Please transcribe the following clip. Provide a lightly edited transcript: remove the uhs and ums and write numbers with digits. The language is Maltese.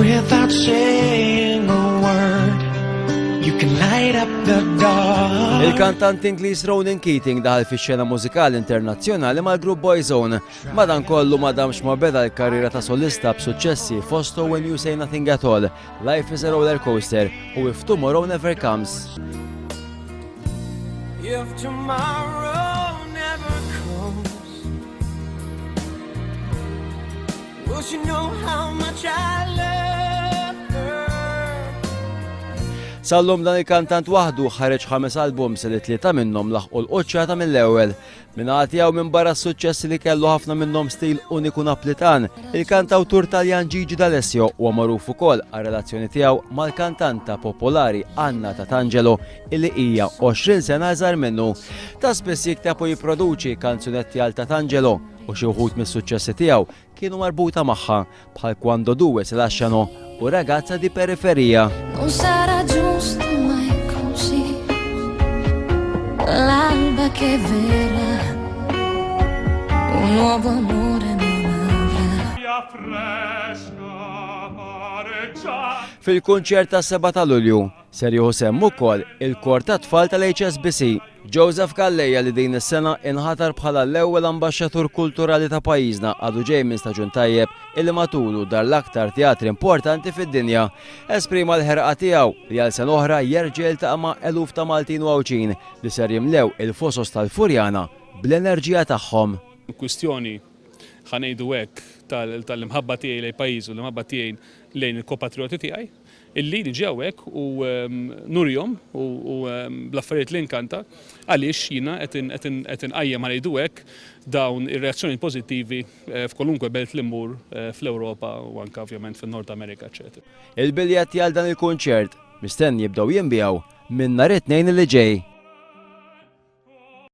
Without saying a word, you can light up the dark. Il-kantant Ingliż Ronan Keating daħal fix-xena mużikali internazzjonali mal-grupp Boyzone. Madankollu ma damx ma beda l-karriera ta' solista b'suċċessi fostu When You Say Nothing at All, Life is a Roller Coaster u If Tomorrow Never Comes. If tomorrow never comes, will she know how much I love her? Sallum dan il-kantant waħdu ħareġ 5 albums li 3 minnhom laħqu l-qoċċata mill-ewwel. Mingħati jew minn barra s-suċċessi li kellu ħafna minnhom stil uniku Naplitan, il-kantawtur Taljan Gigi D'Alessio huwa magħruf ukoll għar-relazzjoni tiegħu mal-kantanta popolari Anna Tatangelo illi hija 20 sena iżgħar minnu. Ta' spiss jikteb u jipproduċi kanzunetti għal Tatangelo u xi wħud mis-suċċessi tiegħu kienu marbuta magħha bħal Quando Due se lasciano u Ragazza di Periferia. Non sarà giusto mai così, l'alba che vela, un nuovo amore non avrà. Fil-kunċert ta' 7 ta' Lulju ser jieħu semm ukoll il-kor ta' tfal tal-HSBC. Joseph Calleja li din is-sena inħatar bħala l-ewwel ambaxxatur kulturali ta' pajjiżna għadu ġej minn staġun tajjeb illi matulu dar l-aktar teatri importanti fid-dinja. Esprima l-ħerqa tiegħu li għal sen oħra jerġa' jiltaqa' ma' eluf ta' Maltin u Awċin li ser jimlew il-fosos tal-Furjana bl-enerġija tagħhom. Kwistjoni ħanejdu hekk tal-imħabba tiegħi lejn pajjiż u l-imħabba tiegħi lejn il-kompatrioti tiegħi, illi niġi hawnhekk u nurjhom u bl-affarijiet li nkanta għaliex jiena qed inqajjem ħanejdu hekk dawn ir-reazzjoni pożittivi f'kolunkwe belt li mmur fl-Ewropa u anke ovvjament fin-Nord Amerika, eċetera. Il-biljetti għal dan il-kunċert mistenni jibdew jinbiegħu minn nhar it-tnejn li ġej.